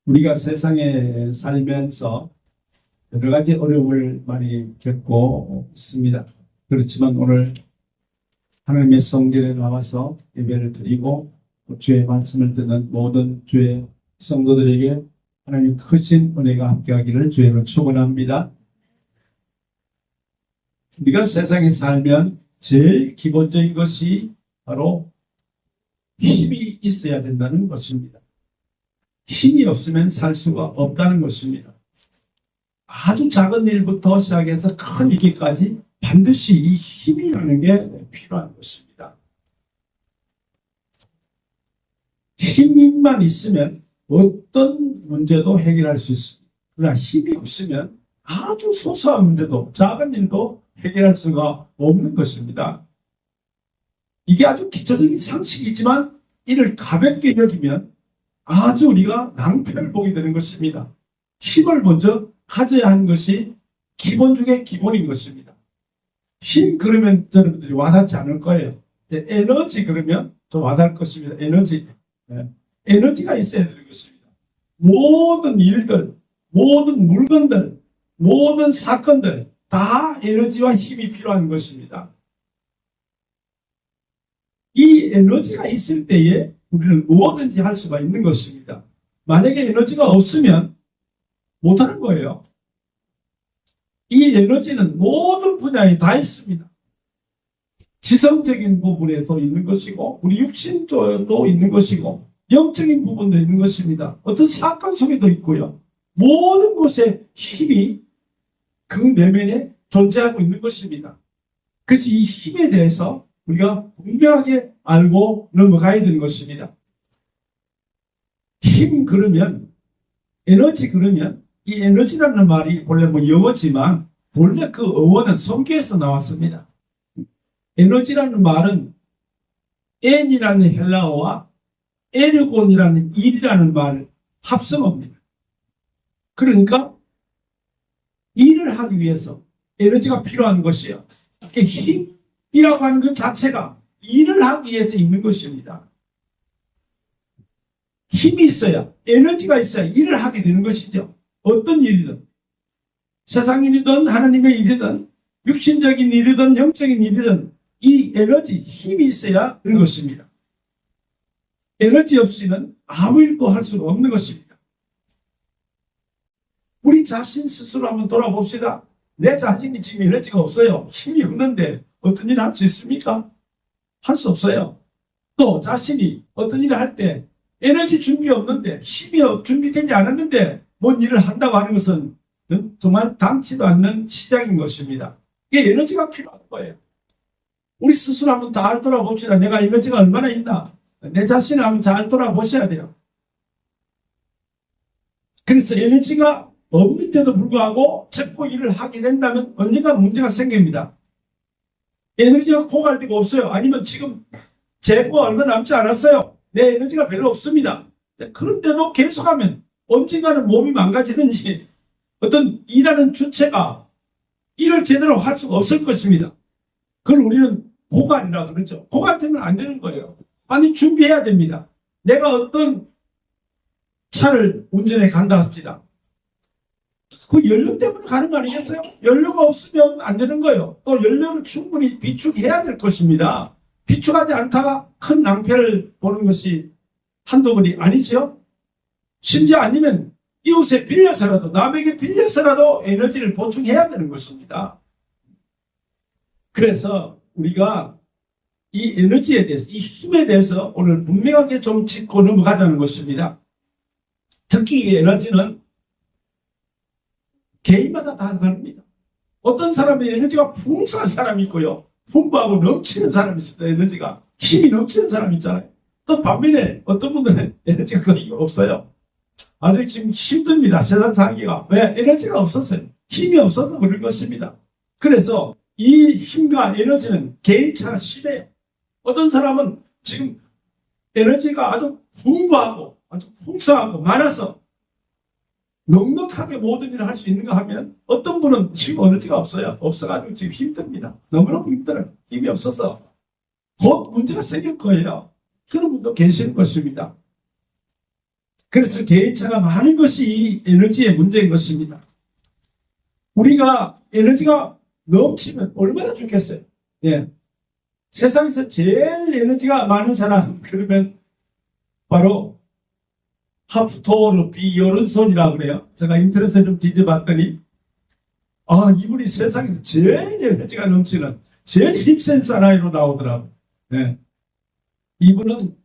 우리가 세상에 살면서 여러 가지 어려움을 많이 겪고 있습니다. 그렇지만 오늘 하나님의 성전에 나와서 예배를 드리고 주의 말씀을 듣는 모든 주의 성도들에게 하나님의 크신 은혜가 함께하기를 주의로 축원합니다. 우리가 세상에 살면 제일 기본적인 것이 바로 힘이 있어야 된다는 것입니다. 힘이 없으면 살 수가 없다는 것입니다. 아주 작은 일부터 시작해서 큰 일까지 반드시 이 힘이라는 게 필요한 것입니다. 힘만 있으면 어떤 문제도 해결할 수 있습니다. 그러나 힘이 없으면 아주 소소한 문제도 작은 일도 해결할 수가 없는 것입니다. 이게 아주 기초적인 상식이지만 이를 가볍게 여기면 아주 우리가 낭패를 보게 되는 것입니다. 힘을 먼저 가져야 하는 것이 기본 중에 기본인 것입니다. 힘 그러면 여러분들이 와닿지 않을 거예요. 에너지 그러면 좀 와닿을 것입니다. 에너지. 에너지가 있어야 되는 것입니다. 모든 일들, 모든 물건들, 모든 사건들 다 에너지와 힘이 필요한 것입니다. 이 에너지가 있을 때에 우리는 무엇든지 할 수가 있는 것입니다. 만약에 에너지가 없으면 못하는 거예요. 이 에너지는 모든 분야에 다 있습니다. 지성적인 부분에서 있는 것이고 우리 육신적으로도 있는 것이고 영적인 부분도 있는 것입니다. 어떤 사건 속에도 있고요. 모든 곳에 힘이 그 내면에 존재하고 있는 것입니다. 그래서 이 힘에 대해서 우리가 분명하게 알고 넘어가야 되는 것입니다. 힘 그러면 에너지 그러면 이 에너지라는 말이 본래 영어지만 본래 그 어원은 성경에서 나왔습니다. 에너지라는 말은 엔이라는 헬라어와 에르곤이라는 일이라는 말 합성어입니다. 그러니까 일을 하기 위해서 에너지가 필요한 것이에요. 힘이라고 하는 것 자체가 일을 하기 위해서 있는 것입니다. 힘이 있어야, 에너지가 있어야 일을 하게 되는 것이죠. 어떤 일이든, 세상 일이든 하나님의 일이든 육신적인 일이든 영적인 일이든 이 에너지, 힘이 있어야 그런 것입니다. 에너지 없이는 아무 일도 할 수가 없는 것입니다. 우리 자신 스스로 한번 돌아봅시다. 내 자신이 지금 에너지가 없어요. 힘이 없는데 어떤 일을 할 수 있습니까? 할 수 없어요. 또 자신이 어떤 일을 할 때 에너지 준비 없는데 힘이 준비되지 않았는데 뭔 일을 한다고 하는 것은 정말 당치도 않는 시작인 것입니다. 이게 에너지가 필요한 거예요. 우리 스스로 한번 잘 돌아봅시다. 내가 에너지가 얼마나 있나? 내 자신을 한번 잘 돌아보셔야 돼요. 그래서 에너지가 없는데도 불구하고 자꾸 일을 하게 된다면 언젠가 문제가 생깁니다. 에너지가 고갈 데가 없어요. 아니면 지금 재고가 얼마 남지 않았어요. 내 에너지가 별로 없습니다. 그런데도 계속하면 언젠가는 몸이 망가지든지 어떤 일하는 주체가 일을 제대로 할 수가 없을 것입니다. 그걸 우리는 고갈이라 그러죠. 고갈 되면 안 되는 거예요. 빨리 준비해야 됩니다. 내가 어떤 차를 운전해 간다 합시다. 그 연료 때문에 가는 거 아니겠어요? 연료가 없으면 안 되는 거예요. 또 연료를 충분히 비축해야 될 것입니다. 비축하지 않다가 큰 낭패를 보는 것이 한두 번이 아니죠. 심지어 아니면 이웃에 빌려서라도 남에게 빌려서라도 에너지를 보충해야 되는 것입니다. 그래서 우리가 이 에너지에 대해서 이 힘에 대해서 오늘 분명하게 좀 짚고 넘어가자는 것입니다. 특히 이 에너지는 개인마다 다 다릅니다. 어떤 사람의 에너지가 풍성한 사람이 있고요. 풍부하고 넘치는 사람이 있습니다. 에너지가 힘이 넘치는 사람이 있잖아요. 또 반면에 어떤 분들은 에너지가 거의 없어요. 아주 지금 힘듭니다. 세상 살기가. 왜? 에너지가 없었어요. 힘이 없어서 그런 것입니다. 그래서 이 힘과 에너지는 개인차가 심해요. 어떤 사람은 지금 에너지가 아주 풍부하고 아주 풍성하고 많아서 넉넉하게 모든 일을 할 수 있는가 하면 어떤 분은 지금 에너지가 없어요. 없어가지고 지금 힘듭니다. 너무너무 힘들어요. 힘이 없어서 곧 문제가 생길 거예요. 그런 분도 계시는 것입니다. 그래서 개인차가 많은 것이 이 에너지의 문제인 것입니다. 우리가 에너지가 넘치면 얼마나 좋겠어요. 예. 세상에서 제일 에너지가 많은 사람, 그러면 바로 하프토르 비요른손이라고 그래요. 제가 인터넷에 좀 뒤져봤더니, 이분이 세상에서 제일 에너지가 넘치는, 제일 힘센 사나이로 나오더라고요. 예. 이분은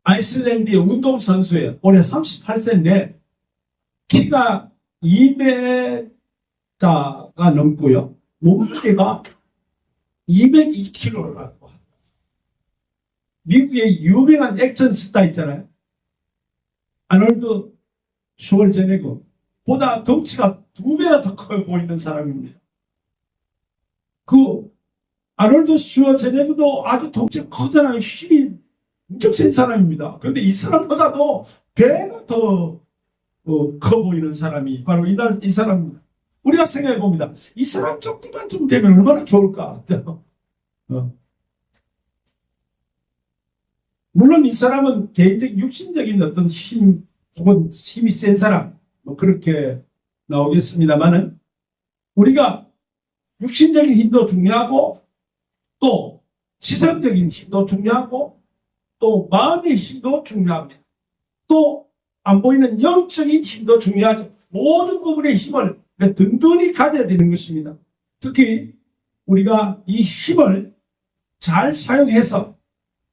아이슬란드의 운동선수예요. 올해 38세인데, 키가 2m가 넘고요. 몸무게가 202kg라고. 미국의 유명한 액션 스타 있잖아요. 아놀드 슈왈제네거 보다 덩치가 2배나 더 커 보이는 사람입니다. 그 아놀드 슈왈제네거도 아주 덩치가 크잖아요. 힘이 엄청 센 사람입니다. 그런데 이 사람보다도 배가 더 커 보이는 사람이 바로 이 사람입니다. 우리가 생각해 봅니다. 이 사람 정도만 좀 되면 얼마나 좋을까. 물론 이 사람은 개인적인 육신적인 어떤 힘 혹은 힘이 센 사람 그렇게 나오겠습니다만은 우리가 육신적인 힘도 중요하고 또 지성적인 힘도 중요하고 또 마음의 힘도 중요합니다. 또 안 보이는 영적인 힘도 중요하죠. 모든 부분의 힘을 든든히 가져야 되는 것입니다. 특히 우리가 이 힘을 잘 사용해서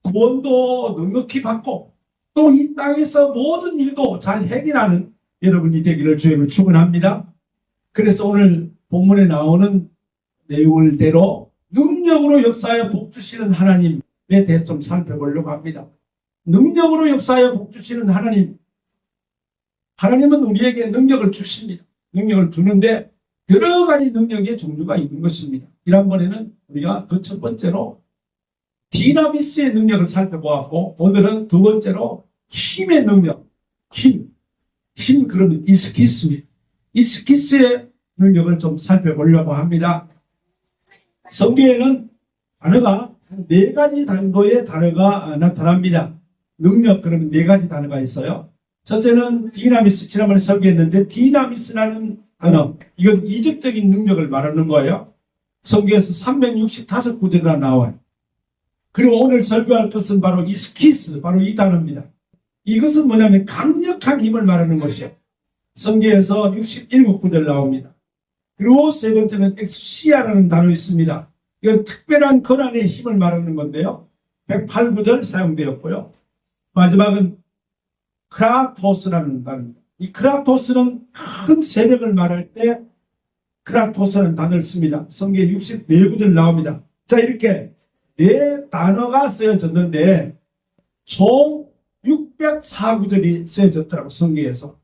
구원도 넉넉히 받고 또 이 땅에서 모든 일도 잘 해결하는 여러분이 되기를 주님을 축원합니다. 그래서 오늘 본문에 나오는 내용을대로 능력으로 역사하여 복주시는 하나님에 대해서 좀 살펴보려고 합니다. 능력으로 역사하여 복주시는 하나님은 우리에게 능력을 주십니다. 능력을 주는데 여러 가지 능력의 종류가 있는 것입니다. 지난번에는 우리가 그 첫 번째로 디나미스의 능력을 살펴보았고 오늘은 두 번째로 힘의 능력, 힘 그러면 이스키스입니다. 이스키스의 능력을 좀 살펴보려고 합니다. 성경에는 단어가 한 4가지 단도의 단어가 나타납니다. 능력 그러면 4가지 단어가 있어요. 첫째는 디나미스, 지난번에 설교했는데 디나미스라는 단어, 이건 이적적인 능력을 말하는 거예요. 성경에서 365구절이나 나와요. 그리고 오늘 설교할 것은 바로 이스키스, 바로 이 단어입니다. 이것은 뭐냐면 강력한 힘을 말하는 것이요. 성경에서 67구절 나옵니다. 그리고 세 번째는 엑수시아라는 단어 있습니다. 이건 특별한 권한의 힘을 말하는 건데요. 108구절 사용되었고요. 마지막은 크라토스라는 단어입니다. 이 크라토스는 큰 세력을 말할 때 크라토스라는 단어를 씁니다. 성경에 64구절 나옵니다. 자, 이렇게 4단어가 쓰여졌는데 총 604구절이 쓰여졌더라고 성경에서.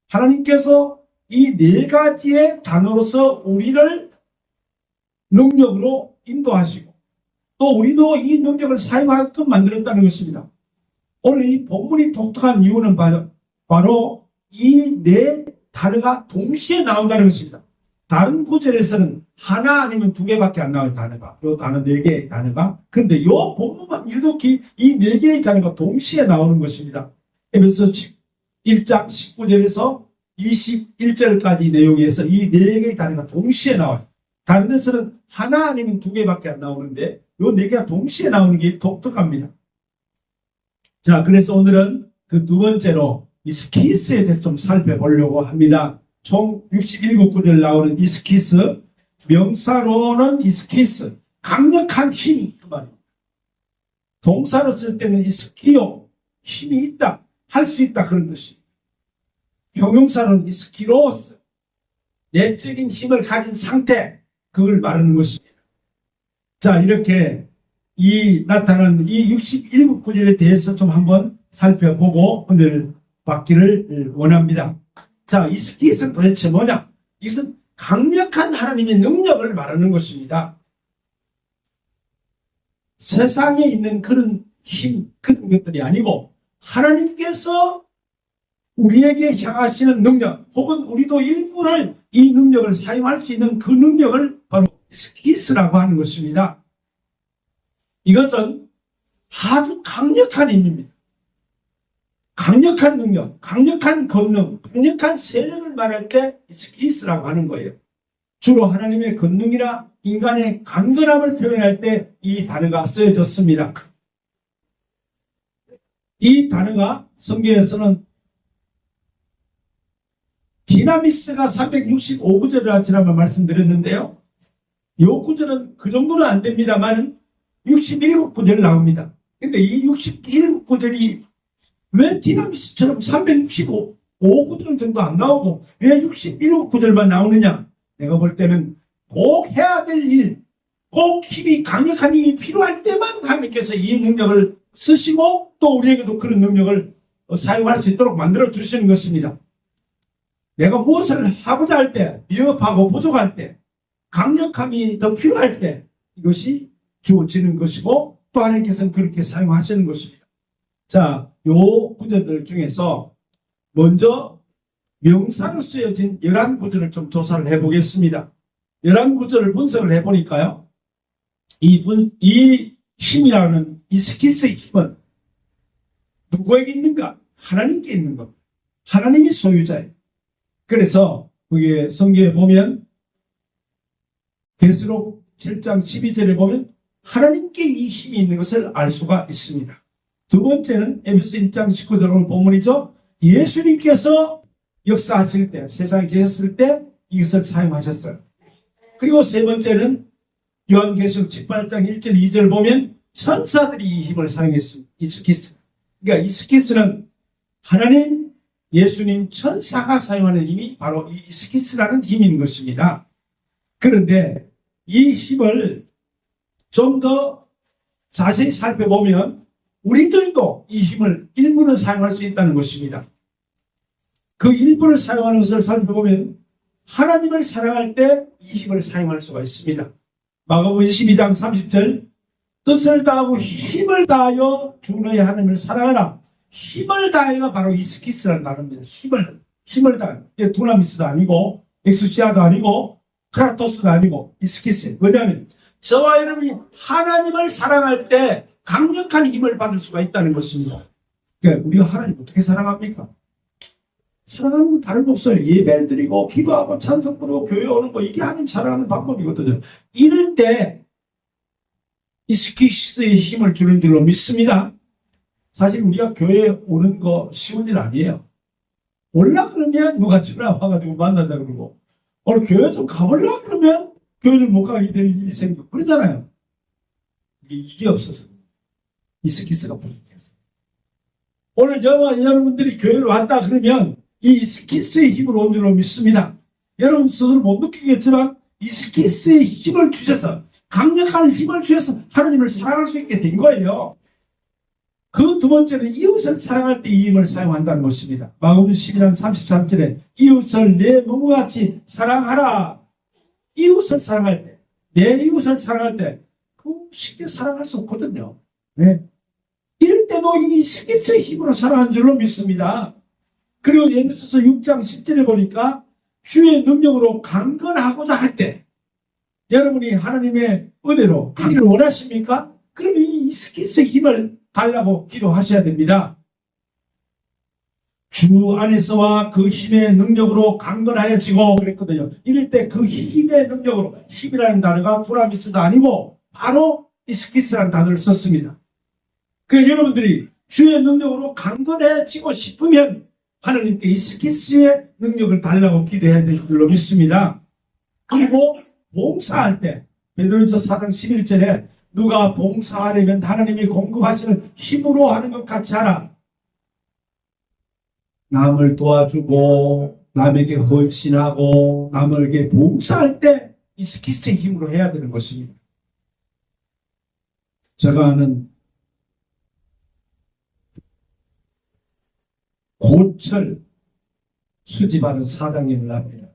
하나님께서 이 4가지의 단어로서 우리를 능력으로 인도하시고 또 우리도 이 능력을 사용하게끔 만들었다는 것입니다. 오늘 이 본문이 독특한 이유는 바로 이 4단어가 동시에 나온다는 것입니다. 다른 구절에서는 하나 아니면 2개밖에 안 나와요, 단어가. 이 단어 4개의 단어가. 그런데 이 본문만 유독히 이 4개의 단어가 동시에 나오는 것입니다. 에베소 1장 19절에서 21절까지 내용에서 이 4개의 단어가 동시에 나와요. 다른 데서는 하나 아니면 2개밖에 안 나오는데 이 4개가 동시에 나오는 게 독특합니다. 자, 그래서 오늘은 그 두 번째로 이스키스에 대해서 좀 살펴보려고 합니다. 총 67구절 나오는 이스키스, 명사로는 이스키스, 강력한 힘, 그 말입니다. 동사로 쓸 때는 이스키오, 힘이 있다, 할 수 있다, 그런 것입니다. 형용사로는 이스키로스, 내적인 힘을 가진 상태, 그걸 말하는 것입니다. 자, 이렇게 나타나는 이 67구절에 대해서 좀 한번 살펴보고 오늘 받기를 원합니다. 자, 이스키스는 도대체 뭐냐? 이것은 강력한 하나님의 능력을 말하는 것입니다. 세상에 있는 그런 힘, 그런 것들이 아니고 하나님께서 우리에게 향하시는 능력 혹은 우리도 일부를 이 능력을 사용할 수 있는 그 능력을 바로 이스키스라고 하는 것입니다. 이것은 아주 강력한 힘입니다. 강력한 능력, 강력한 권능, 강력한 세력을 말할 때 이스키스라고 하는 거예요. 주로 하나님의 권능이나 인간의 강건함을 표현할 때 이 단어가 쓰여졌습니다. 이 단어가 성경에서는 디나미스가 365구절이라 지난번 말씀드렸는데요. 이 구절은 그 정도는 안 됩니다만 67구절 나옵니다. 근데 이 67구절이 왜 디나미스처럼 365구절 정도 안 나오고 왜 67구절만 나오느냐? 내가 볼 때는 꼭 해야 될 일, 꼭 힘이 강력한 힘이 필요할 때만 하나님께서 이 능력을 쓰시고 또 우리에게도 그런 능력을 사용할 수 있도록 만들어 주시는 것입니다. 내가 무엇을 하고자 할 때, 위협하고 부족할 때, 강력함이 더 필요할 때 이것이 주어지는 것이고 또 하나님께서는 그렇게 사용하시는 것입니다. 자, 요 구절들 중에서 먼저 명사로 쓰여진 11구절을 좀 조사를 해보겠습니다. 11구절을 분석을 해보니까요. 이 힘이라는 이스키스의 힘은 누구에게 있는가? 하나님께 있는 겁니다. 하나님이 소유자예요. 그래서 그게 성경에 보면 계시록 7장 12절에 보면 하나님께 이 힘이 있는 것을 알 수가 있습니다. 두 번째는 에베소 1장 19절 오늘 본문이죠. 예수님께서 역사하실 때, 세상에 계셨을 때 이것을 사용하셨어요. 그리고 세 번째는 요한계시록 18장 1절 2절 보면 천사들이 이 힘을 사용했습니다. 이스키스. 그러니까 이스키스는 하나님, 예수님, 천사가 사용하는 힘이 바로 이 이스키스라는 힘인 것입니다. 그런데 이 힘을 좀 더 자세히 살펴보면 우리들도 이 힘을 일부는 사용할 수 있다는 것입니다. 그 일부를 사용하는 것을 살펴보면 하나님을 사랑할 때 이 힘을 사용할 수가 있습니다. 마가복음 12장 30절 뜻을 다하고 힘을 다하여 주 너의 하나님을 사랑하라. 힘을 다해가 바로 이스키스라는 단어입니다. 힘을 다해. 두나미스도 아니고 엑수시아도 아니고 크라토스도 아니고 이스키스. 왜냐하면 저와 여러분이 하나님을 사랑할 때 강력한 힘을 받을 수가 있다는 것입니다. 그러니까 우리가 하나님 어떻게 사랑합니까? 사랑하는 건 다른 거 없어요. 예배를 드리고 기도하고 찬송 부르고 교회 오는 거 이게 하나님 사랑하는 방법이거든요. 이럴 때 이스키스의 힘을 주는 줄로 믿습니다. 사실 우리가 교회에 오는 거 쉬운 일 아니에요. 올라 그러면 누가 전화 와가지고 만나자 그러고 오늘 교회 좀 가볼라 그러면 교회를 못 가게 되는 일이 생기고 그러잖아요. 이게 없어서 이스키스가 부족해서 오늘 저와 여러분들이 교회를 왔다 그러면 이 이스키스의 힘을 온 줄로 믿습니다. 여러분 스스로 못 느끼겠지만 이스키스의 힘을 주셔서 강력한 힘을 주셔서 하나님을 사랑할 수 있게 된 거예요. 그 두 번째는 이웃을 사랑할 때 이 힘을 사용한다는 것입니다. 마가복음 12장 33절에 이웃을 내 몸같이 사랑하라. 이웃을 사랑할 때, 내 이웃을 사랑할 때 그 쉽게 사랑할 수 없거든요. 네. 이럴 때도 이 이스키스의 힘으로 사랑한 줄로 믿습니다. 그리고 에베소서 6장 10절에 보니까 주의 능력으로 강건하고자 할 때 여러분이 하나님의 은혜로 가기를 원하십니까? 그럼 이 이스키스의 힘을 달라고 기도하셔야 됩니다. 주 안에서와 그 힘의 능력으로 강건하여지고 그랬거든요. 이럴 때 그 힘의 능력으로 힘이라는 단어가 두나미스도 아니고 바로 이스키스라는 단어를 썼습니다. 그래서 여러분들이 주의 능력으로 강건해지고 싶으면 하나님께 이스키스의 능력을 달라고 기도해야 될 줄로 믿습니다. 그리고 봉사할 때 베드로전서 4장 11절에 누가 봉사하려면 하나님이 공급하시는 힘으로 하는 것 같이 하라. 남을 도와주고 남에게 헌신하고 남에게 봉사할 때 이스키스의 힘으로 해야 되는 것입니다. 제가 아는 고철 수집하는 사장님을 합니다.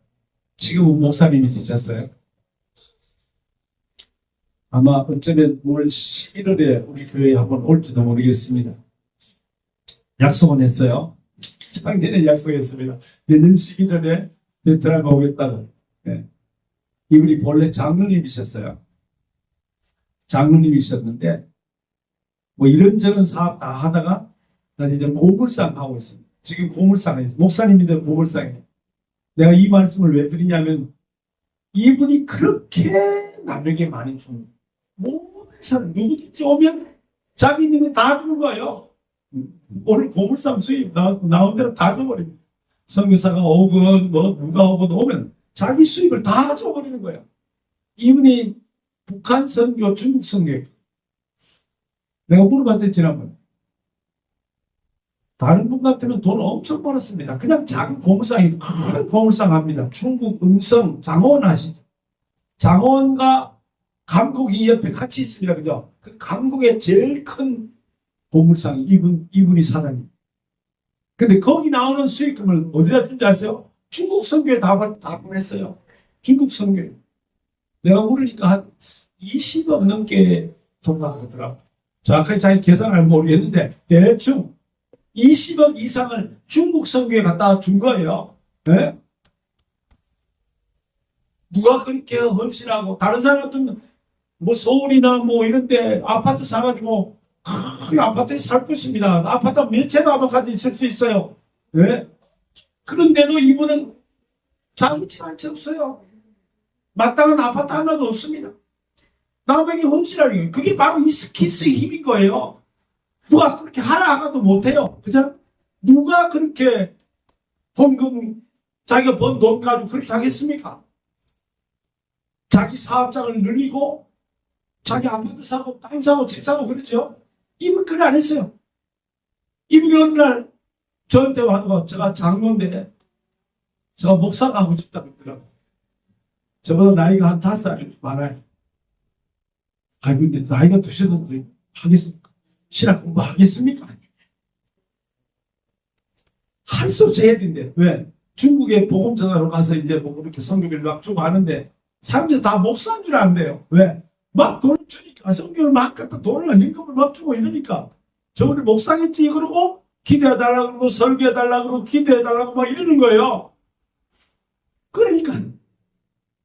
지금은 목사님이 되셨어요. 아마 어쩌면 올 11월에 우리 교회에 한번 올지도 모르겠습니다. 약속은 했어요. 작년에 약속했습니다. 내년 11월에 베트남 오겠다고. 네. 이분이 본래 장로님이셨어요. 장로님이셨는데 뭐 이런저런 사업 다 하다가 나 이제 고물상 하고 있습니다. 지금 고물상에 있어요. 목사님들 고물상에. 내가 이 말씀을 왜 드리냐면 이분이 그렇게 남에게 많이 줍니다. 모든 사람 누구든지 오면 자기 있는 거 다 주는 거예요. 오늘 고물상 수입 나온 대로 다 줘버립니다. 선교사가 오건 뭐 누가 오건 오면 자기 수입을 다 줘버리는 거예요. 이분이 북한 선교, 중국 선교. 내가 물어봤어요, 지난번에. 다른 분 같으면 돈 엄청 벌었습니다. 그냥 작은 고물상이 큰 고물상 합니다. 중국 음성 장원 아시죠? 장원과 감국이 옆에 같이 있습니다. 그죠? 그 감국의 제일 큰 고물상이 이분이 사장님. 근데 거기 나오는 수익금을 어디다 준지 아세요? 중국 선교에 다 보냈어요. 중국 선교에. 내가 물으니까 한 20억 넘게 돈나가더라고. 정확하게 자기 계산을 모르겠는데 대충 20억 이상을 중국 선교에 갖다 준 거예요. 네? 누가 그렇게 헌신하고 다른 사람 같으면 뭐 서울이나 뭐 이런 데 아파트 사가지고 큰 아파트에 살 것입니다. 아파트 몇 채도 아파트 있을 수 있어요. 네? 그런데도 이분은 자기 집 한 채 없어요. 마땅한 아파트 하나도 없습니다. 남에게 헌신하는 거예요. 그게 바로 이 스키스의 힘인 거예요. 누가 그렇게 하나도 못해요. 그죠? 누가 그렇게 헌금, 자기가 번 돈 가지고 그렇게 하겠습니까? 자기 사업장을 늘리고, 자기 아파트 사고, 땅 사고, 집 사고, 그렇죠? 이분 그걸 안 했어요. 이분이 어느 날 저한테 와서 제가 장로인데, 제가 목사가 하고 싶다고 그러더라고요. 저보다 나이가 한 5살 많아요. 아니, 근데 나이가 드셨는데 하겠습니까? 신학 공부 하겠습니까? 할 수 없이 해야 된대. 왜? 중국에 복음전하러 가서 이제 뭐 그렇게 선교를 막 주고 하는데 사람들이 다 목사인 줄 안돼요. 왜? 막 돈을 주니까 선교를 막 갖다 돈을 임금을 막 주고 이러니까 저번에 목사겠지 그러고 기도해달라고 그러고 설교해달라고 그러고 기도해달라고 막 이러는 거예요. 그러니까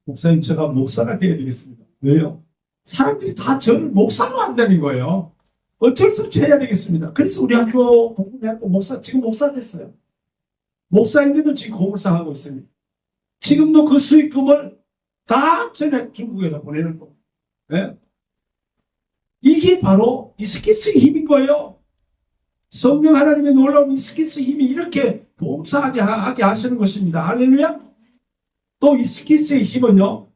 목사님 제가 목사가 돼야 되겠습니다. 왜요? 사람들이 다 저를 목사로 한다는 거예요. 어쩔 수 없이 해야 되겠습니다. 그래서 우리 학교 공부해갖고 지금 목사 됐어요. 목사인데도 지금 고물상 하고 있습니다. 지금도 그 수익금을 다 전에 중국에다 보내는 겁니다. 네? 이게 바로 이스키스의 힘인 거예요. 성령 하나님의 놀라운 이스키스의 힘이 이렇게 봉사하게 하게 하시는 것입니다. 할렐루야. 또 이스키스의 힘은요.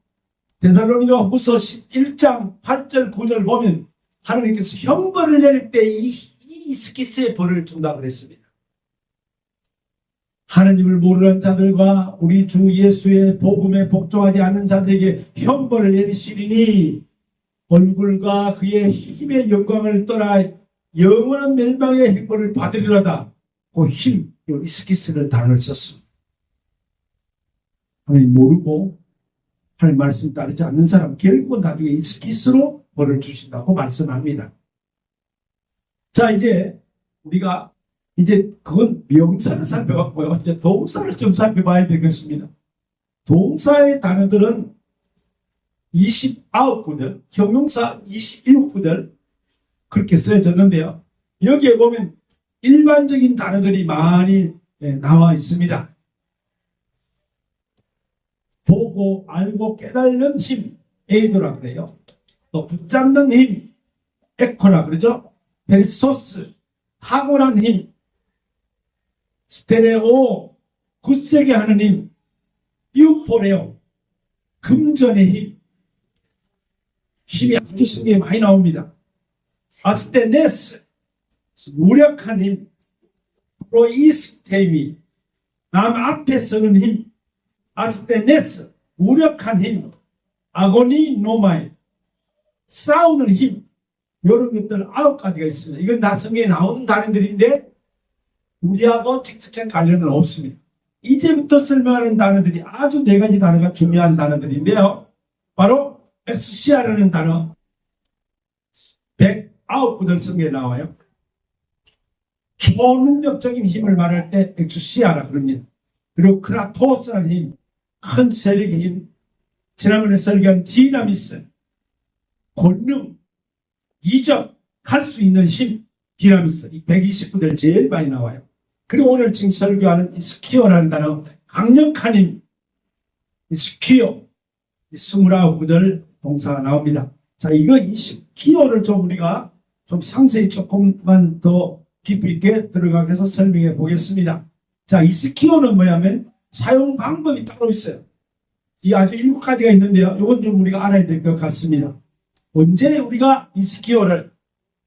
데살로니가 후서 11장 8절 9절 보면 하나님께서 형벌을 내릴 때 이 이스키스의 벌을 준다고 그랬습니다. 하나님을 모르는 자들과 우리 주 예수의 복음에 복종하지 않는 자들에게 형벌을 내리시리니 얼굴과 그의 힘의 영광을 떠나 영원한 멸망의 형벌을 받으리로다. 그 힘, 이스키스를 단어를 썼습니다. 하나님 모르고 하나님 말씀 따르지 않는 사람 결국은 나중에 이스키스로 벌을 주신다고 말씀합니다. 자, 이제 우리가 그건 명사를 살펴봤고요. 이제 동사를 좀 살펴봐야 되겠습니다. 동사의 단어들은 29구절, 형용사 27구절 그렇게 쓰여졌는데요. 여기에 보면 일반적인 단어들이 많이 나와 있습니다. 보고 알고 깨달는 힘, 에이도라 그래요. 또 붙잡는 힘, 에코라 그러죠. 벨소스, 탁월한 힘, 스테레오, 굳세게 하는 힘, 유포레오, 금전의 힘. 힘이 아주 성경에 많이 나옵니다. 아스테네스, 무력한 힘, 프로이스테미, 남 앞에 서는 힘, 아스테네스, 무력한 힘, 아고니 노마이, 싸우는 힘, 이런 것들 9가지가 있습니다. 이건 다 성경에 나오는 단어들인데 우리하고 직접적인 관련은 없습니다. 이제부터 설명하는 단어들이 아주 4가지 단어가 중요한 단어들인데요. 바로 엑스시아라는 단어 109구절 성경에 나와요. 초능력적인 힘을 말할 때 엑스시아라 그럽니다. 그리고 크라토스라는 힘, 큰 세력의 힘, 지난번에 설교한 디나미스, 권능, 이적, 할 수 있는 힘, 디나미스, 이 120부들 제일 많이 나와요. 그리고 오늘 지금 설교하는 이 스키어라는 단어, 강력한 힘, 이 스키어, 29구절 동사가 나옵니다. 자, 이 스키어를 좀 우리가 좀 상세히 조금만 더 깊이 있게 들어가서 설명해 보겠습니다. 자, 이 스키어는 뭐냐면 사용 방법이 따로 있어요. 이 아주 7가지가 있는데요. 이건 좀 우리가 알아야 될 것 같습니다. 언제 우리가 이 스키어를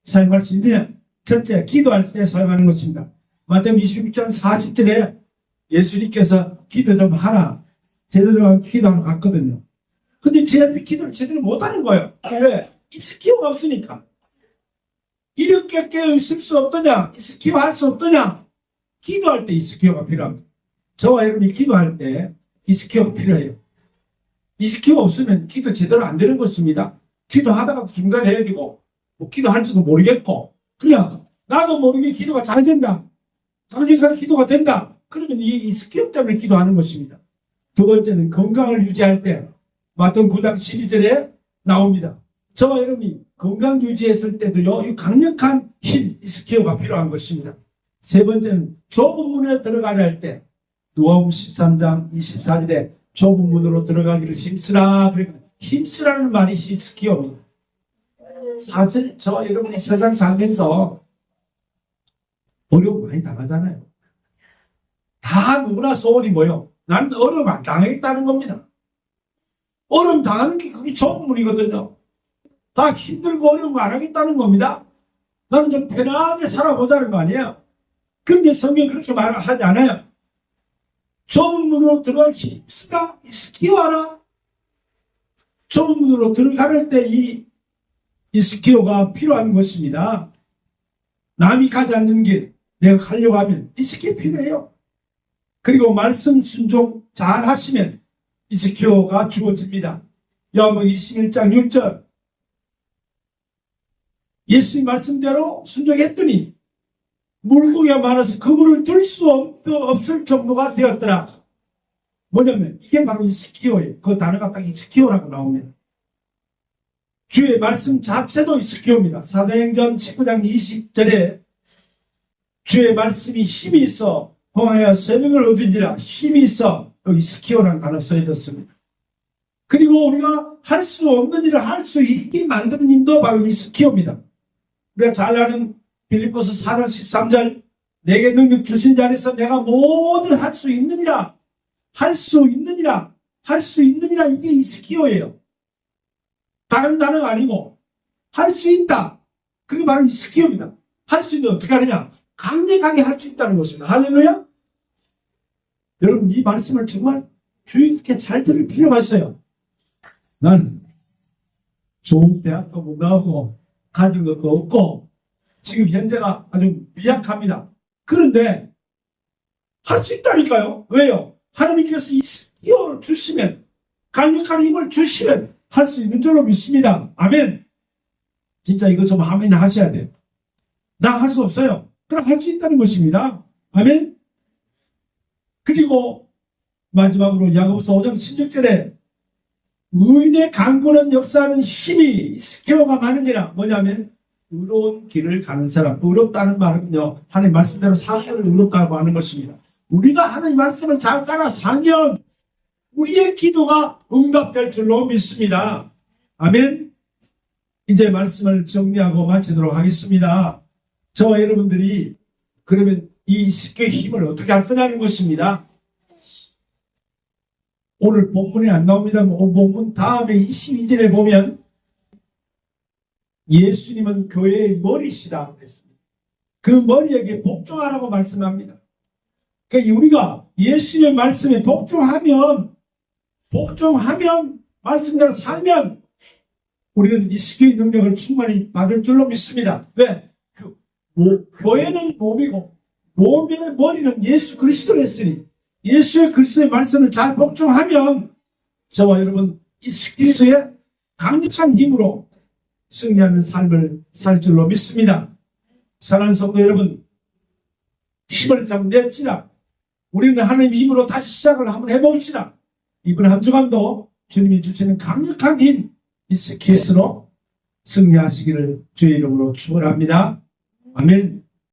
사용할 수 있느냐? 첫째, 기도할 때 사용하는 것입니다. 마태복음 26장 40절에 예수님께서 기도 좀 하라. 제대로 기도하러 갔거든요. 근데 쟤들이 기도를 제대로 못하는 거예요. 왜? 이 스키어가 없으니까. 이렇게 깨어있을 수 없더냐? 이 스키어 할 수 없더냐? 기도할 때 이 스키어가 필요합니다. 저와 여러분이 기도할 때 이 스키어가 필요해요. 이 스키어가 없으면 기도 제대로 안 되는 것입니다. 기도하다가 중간에 헤어지고 뭐 기도할 줄도 모르겠고 그냥 나도 모르게 기도가 잘 된다. 장기간 기도가 된다. 그러면 이 스키어 때문에 기도하는 것입니다. 두 번째는 건강을 유지할 때 마태복음 9장 12절에 나옵니다. 저와 여러분이 건강 유지했을 때도요, 이 강력한 힘, 스키어가 필요한 것입니다. 세 번째는 좁은 문에 들어가려 할 때, 누가복음 13장 24절에 좁은 문으로 들어가기를 힘쓰라. 그러니까 힘쓰라는 말이 스키어입니다. 사실 저와 여러분이 세상 살면서 어려움 많이 당하잖아요. 다 누구나 소원이 뭐요? 나는 어려움 안 당하겠다는 겁니다. 어려움 당하는 게 그게 좁은 문이거든요. 다 힘들고 어려운 거 안 하겠다는 겁니다. 나는 좀 편하게 살아보자는 거 아니에요. 그런데 성경이 그렇게 말하지 않아요. 좁은 문으로 들어갈 힘쓰라. 스키어하라. 좁은 문으로 들어갈 때 이 스키어가 필요한 것입니다. 남이 가지 않는 길 내가 가려고 하면 이 스키어 필요해요. 그리고 말씀 순종 잘 하시면 이 스키어가 주어집니다. 요한복음 21장 6절 예수님 말씀대로 순종했더니 물고기가 많아서 그물을 들 수 없을 정도가 되었더라. 뭐냐면 이게 바로 이 스키어예요. 그 단어가 딱 이 스키어라고 나옵니다. 주의 말씀 자체도 이 스키어입니다. 사도행전 19장 20절에 주의 말씀이 힘이 있어 홍하여 새벽을 얻은지라. 힘이 있어 여기 스키어라는 단어 써졌습니다. 그리고 우리가 할 수 없는 일을 할 수 있게 만드는 힘도 바로 이 스키어입니다. 우리가 잘 아는 빌립보서 4장 13절 내게 능력 주신 자리에서 내가 뭐든 할 수 있느니라. 할 수 있느니라. 할 수 있느니라. 이게 이 스키어예요. 다른 단어가 아니고 할 수 있다. 그게 바로 이 스키어입니다. 할 수 있는데 어떻게 하느냐? 강력하게 할 수 있다는 것입니다. 할렐루야. 여러분 이 말씀을 정말 주의 깊게 잘 들을 필요가 있어요. 나는 좋은 대학도 못 나오고 가진 것도 없고 지금 현재가 아주 미약합니다. 그런데 할 수 있다니까요. 왜요? 하나님께서 이 스키어를 주시면 강력한 힘을 주시면 할 수 있는 줄로 믿습니다. 아멘. 진짜 이거 좀 아멘 하셔야 돼요. 나 할 수 없어요. 그럼 할 수 있다는 것입니다. 아멘. 그리고 마지막으로 야고보서 5장 16절에 의인의 강구는 역사하는 힘이 스키어가 많으니라. 뭐냐면 의로운 길을 가는 사람. 의롭다는 말은요, 하나님 말씀대로 사람을 의롭다고 하는 것입니다. 우리가 하나님 말씀을 잘 따라 살면 우리의 기도가 응답될 줄로 믿습니다. 아멘. 이제 말씀을 정리하고 마치도록 하겠습니다. 저와 여러분들이 그러면 이 스키어의 힘을 어떻게 할 거냐는 것입니다. 오늘 본문에 안 나옵니다만 본문 다음에 22절에 보면 예수님은 교회의 머리시라 그랬습니다. 그 머리에게 복종하라고 말씀합니다. 그러니까 우리가 예수님의 말씀에 복종하면 말씀대로 살면 우리는 이 스키어의 능력을 충분히 받을 줄로 믿습니다. 왜? 교회는 몸이고 몸의 머리는 예수 그리스도를 했으니 예수의 그리스도의 말씀을 잘 복종하면 저와 여러분 이 스키어의 강력한 힘으로 승리하는 삶을 살 줄로 믿습니다. 사랑하는 성도 여러분, 힘을 좀 냅시다. 우리는 하나님의 힘으로 다시 시작을 한번 해봅시다. 이번 한 주간도 주님이 주시는 강력한 힘, 이 스키어로 승리하시기를 주의 이름으로 축원합니다. 아멘.